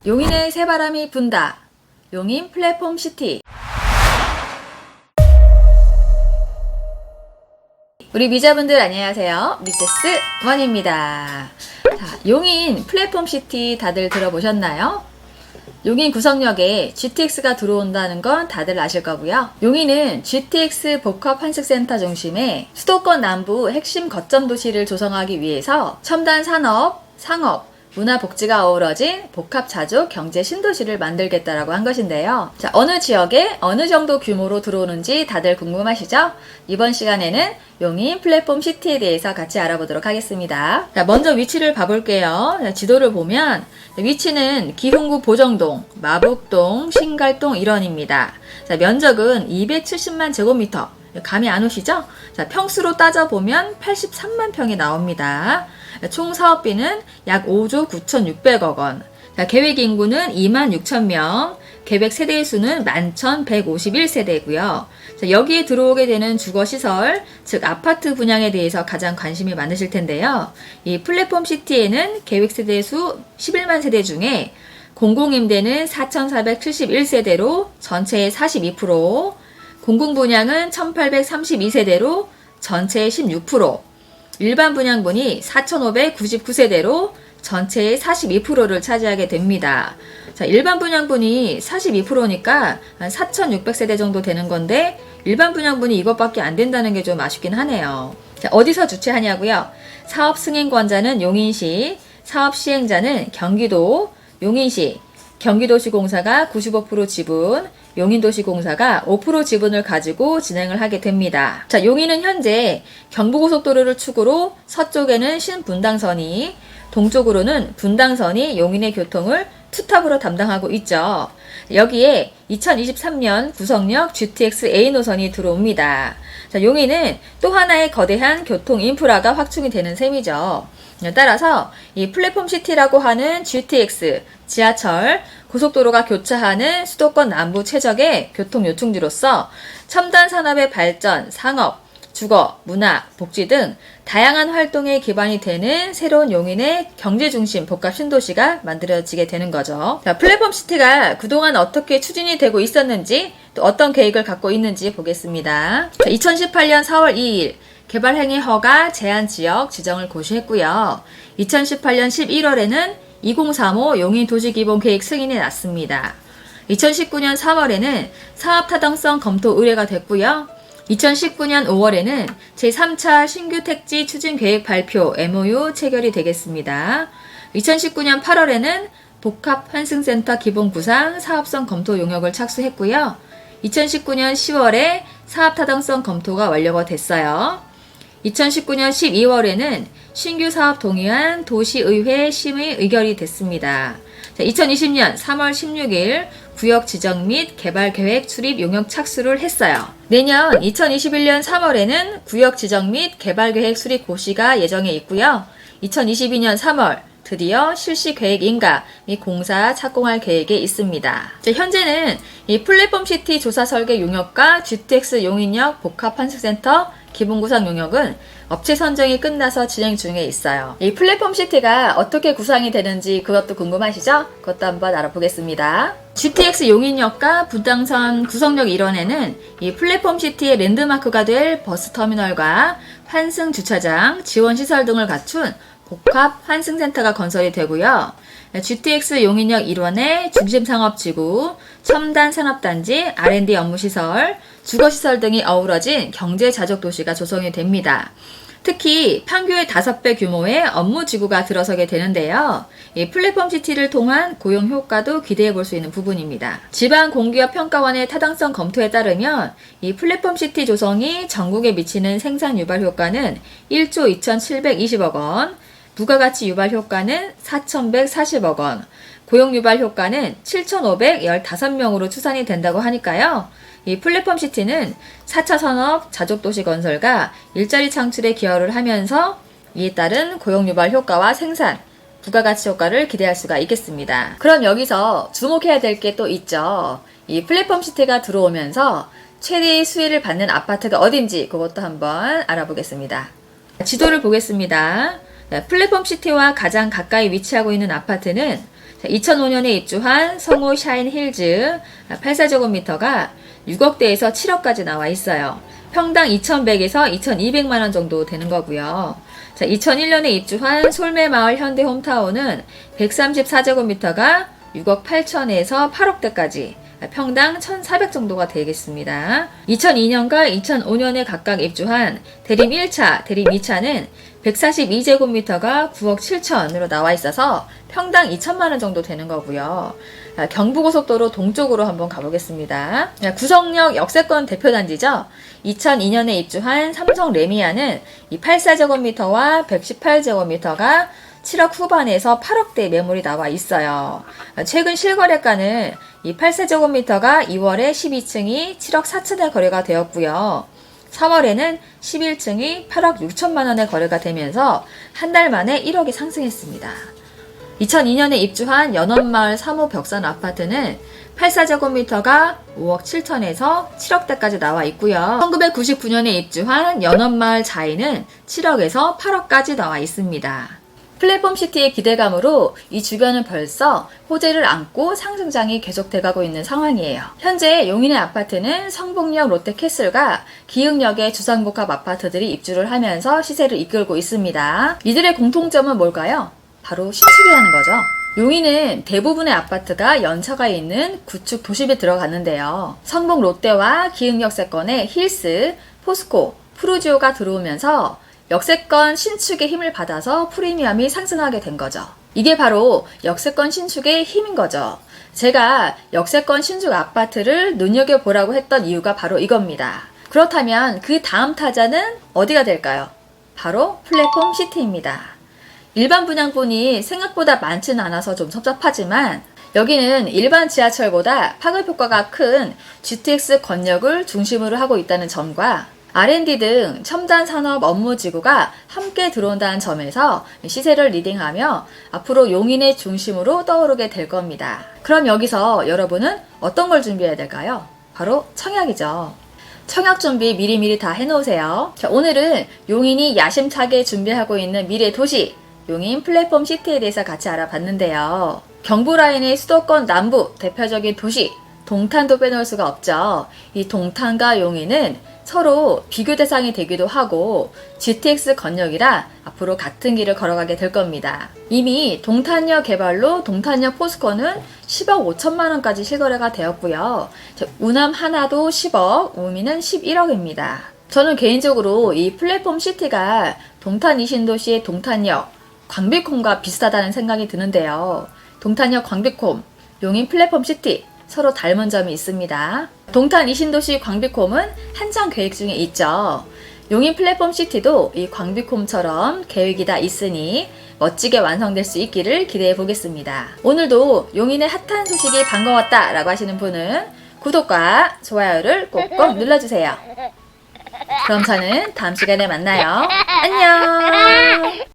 용인의 새바람이 분다. 용인 플랫폼 시티. 우리 미자분들 안녕하세요. 미세스 원입니다. 자, 용인 플랫폼 시티 다들 들어보셨나요? 용인 구성역에 GTX가 들어온다는 건 다들 아실 거고요. 용인은 GTX 복합 환승센터 중심의 수도권 남부 핵심 거점 도시를 조성하기 위해서 첨단 산업, 상업, 문화 복지가 어우러진 복합 자주 경제 신도시를 만들겠다라고 한 것인데요. 자, 어느 지역에 어느 정도 규모로 들어오는지 다들 궁금하시죠? 이번 시간에는 용인 플랫폼 시티에 대해서 같이 알아보도록 하겠습니다. 자, 먼저 위치를 봐볼게요. 자, 지도를 보면 위치는 기흥구 보정동, 마북동, 신갈동 일원입니다. 자, 면적은 270만 제곱미터. 감이 안 오시죠? 자, 평수로 따져보면 83만 평이 나옵니다. 총 사업비는 약 5조 9,600억 원. 자, 계획 인구는 2만 6천 명. 계획 세대 수는 11,151세대고요. 자, 여기에 들어오게 되는 주거시설, 즉 아파트 분양에 대해서 가장 관심이 많으실 텐데요. 이 플랫폼 시티에는 계획 세대 수 11만 세대 중에 공공임대는 4,471세대로 전체의 42%, 공공분양은 1,832세대로 전체의 16%, 일반 분양분이 4,599세대로 전체의 42%를 차지하게 됩니다. 자, 일반 분양분이 42%니까 한 4,600세대 정도 되는 건데 일반 분양분이 이것밖에 안 된다는 게 좀 아쉽긴 하네요. 자, 어디서 주최하냐고요? 사업 승인권자는 용인시, 사업 시행자는 경기도, 용인시, 경기도시공사가 95% 지분, 용인도시공사가 5% 지분을 가지고 진행을 하게 됩니다. 자, 용인은 현재 경부고속도로를 축으로 서쪽에는 신분당선이, 동쪽으로는 분당선이 용인의 교통을 투탑으로 담당하고 있죠. 여기에 2023년 구성역 GTX A 노선이 들어옵니다. 자, 용인은 또 하나의 거대한 교통 인프라가 확충이 되는 셈이죠. 따라서 이 플랫폼 시티라고 하는 GTX, 지하철, 고속도로가 교차하는 수도권 남부 최적의 교통 요충지로서 첨단 산업의 발전, 상업, 주거, 문화, 복지 등 다양한 활동에 기반이 되는 새로운 용인의 경제중심 복합 신도시가 만들어지게 되는 거죠. 자, 플랫폼 시티가 그동안 어떻게 추진이 되고 있었는지 또 어떤 계획을 갖고 있는지 보겠습니다. 자, 2018년 4월 2일 개발행위 허가 제한 지역 지정을 고시했고요. 2018년 11월에는 2035 용인 도시기본계획 승인이 났습니다. 2019년 3월에는 사업 타당성 검토 의뢰가 됐고요. 2019년 5월에는 제3차 신규 택지 추진 계획 발표 MOU 체결이 되겠습니다. 2019년 8월에는 복합 환승센터 기본 구상 사업성 검토 용역을 착수했고요. 2019년 10월에 사업 타당성 검토가 완료가 됐어요. 2019년 12월에는 신규 사업 동의안 도시의회 심의 의결이 됐습니다. 자, 2020년 3월 16일 구역 지정 및 개발 계획 수립 용역 착수를 했어요. 내년 2021년 3월에는 구역 지정 및 개발 계획 수립 고시가 예정에 있고요. 2022년 3월 드디어 실시 계획 인가 및 공사 착공할 계획에 있습니다. 자, 현재는 이 플랫폼 시티 조사 설계 용역과 GTX 용인역 복합 환승센터 기본구상 용역은 업체 선정이 끝나서 진행 중에 있어요. 이 플랫폼 시티가 어떻게 구상이 되는지 그것도 궁금하시죠? 그것도 한번 알아보겠습니다. GTX 용인역과 분당선 구성역 일원에는 이 플랫폼 시티의 랜드마크가 될 버스터미널과 환승 주차장, 지원시설 등을 갖춘 복합 환승센터가 건설이 되고요. GTX 용인역 일원의 중심상업지구, 첨단 산업단지, R&D 업무시설, 주거시설 등이 어우러진 경제자족도시가 조성이 됩니다. 특히 판교의 5배 규모의 업무지구가 들어서게 되는데요. 이 플랫폼 시티를 통한 고용 효과도 기대해 볼 수 있는 부분입니다. 지방공기업평가원의 타당성 검토에 따르면 이 플랫폼 시티 조성이 전국에 미치는 생산 유발 효과는 1조 2,720억 원, 부가가치 유발 효과는 4,140억 원, 고용 유발 효과는 7,515명으로 추산이 된다고 하니까요. 이 플랫폼 시티는 4차 산업 자족도시 건설과 일자리 창출에 기여를 하면서 이에 따른 고용 유발 효과와 생산, 부가가치 효과를 기대할 수가 있겠습니다. 그럼 여기서 주목해야 될 게 또 있죠. 이 플랫폼 시티가 들어오면서 최대의 수혜를 받는 아파트가 어딘지 그것도 한번 알아보겠습니다. 지도를 보겠습니다. 플랫폼 시티와 가장 가까이 위치하고 있는 아파트는 2005년에 입주한 성우 샤인힐즈 84제곱미터가 6억대에서 7억까지 나와 있어요. 평당 2,100에서 2,200만 원 정도 되는 거고요. 2001년에 입주한 솔매마을 현대홈타운은 134제곱미터가 6억 8천에서 8억대까지 평당 1,400 정도가 되겠습니다. 2002년과 2005년에 각각 입주한 대림 1차, 대림 2차는 142제곱미터가 9억 7천으로 나와 있어서 평당 2천만 원 정도 되는 거고요. 경부고속도로 동쪽으로 한번 가보겠습니다. 구성역 역세권 대표단지죠. 2002년에 입주한 삼성 레미아는 이 84제곱미터와 118제곱미터가 7억 후반에서 8억대 매물이 나와 있어요. 최근 실거래가는 이 84제곱미터가 2월에 12층이 7억 4천에 거래가 되었고요. 3월에는 11층이 8억 6천만 원에 거래가 되면서 한 달 만에 1억이 상승했습니다. 2002년에 입주한 연원마을 3호 벽산 아파트는 84제곱미터가 5억 7천에서 7억대까지 나와 있고요. 1999년에 입주한 연원마을 자이는 7억에서 8억까지 나와 있습니다. 플랫폼시티의 기대감으로 이 주변은 벌써 호재를 안고 상승장이 계속돼가고 있는 상황이에요. 현재 용인의 아파트는 성북역 롯데캐슬과 기흥역의 주상복합 아파트들이 입주를 하면서 시세를 이끌고 있습니다. 이들의 공통점은 뭘까요? 바로 신축이라는 거죠. 용인은 대부분의 아파트가 연차가 있는 구축 도심에 들어갔는데요. 성북 롯데와 기흥역 세권의 힐스, 포스코, 푸르지오가 들어오면서 역세권 신축의 힘을 받아서 프리미엄이 상승하게 된 거죠. 이게 바로 역세권 신축의 힘인 거죠. 제가 역세권 신축 아파트를 눈여겨보라고 했던 이유가 바로 이겁니다. 그렇다면 그 다음 타자는 어디가 될까요? 바로 플랫폼 시티입니다. 일반 분양분이 생각보다 많지는 않아서 좀 섭섭하지만 여기는 일반 지하철보다 파급 효과가 큰 GTX 권역을 중심으로 하고 있다는 점과 R&D 등 첨단 산업 업무 지구가 함께 들어온다는 점에서 시세를 리딩하며 앞으로 용인의 중심으로 떠오르게 될 겁니다. 그럼 여기서 여러분은 어떤 걸 준비해야 될까요? 바로 청약이죠. 청약 준비 미리미리 다 해놓으세요. 자, 오늘은 용인이 야심차게 준비하고 있는 미래 도시 용인 플랫폼 시티에 대해서 같이 알아봤는데요. 경부라인의 수도권 남부 대표적인 도시 동탄도 빼놓을 수가 없죠. 이 동탄과 용인은 서로 비교 대상이 되기도 하고 GTX 건역이라 앞으로 같은 길을 걸어가게 될 겁니다. 이미 동탄역 개발로 동탄역 포스코는 10억 5천만 원까지 실거래가 되었고요. 우남 하나도 10억, 우미는 11억입니다. 저는 개인적으로 이 플랫폼 시티가 동탄 이신도시의 동탄역, 광비콤과 비슷하다는 생각이 드는데요. 동탄역 광비콤, 용인 플랫폼 시티 서로 닮은 점이 있습니다. 동탄 이신도시 광비콤은 한창 계획 중에 있죠. 용인 플랫폼 시티도 이 광비콤처럼 계획이 다 있으니 멋지게 완성될 수 있기를 기대해 보겠습니다. 오늘도 용인의 핫한 소식이 반가웠다 라고 하시는 분은 구독과 좋아요를 꼭꼭 눌러주세요. 그럼 저는 다음 시간에 만나요. 안녕.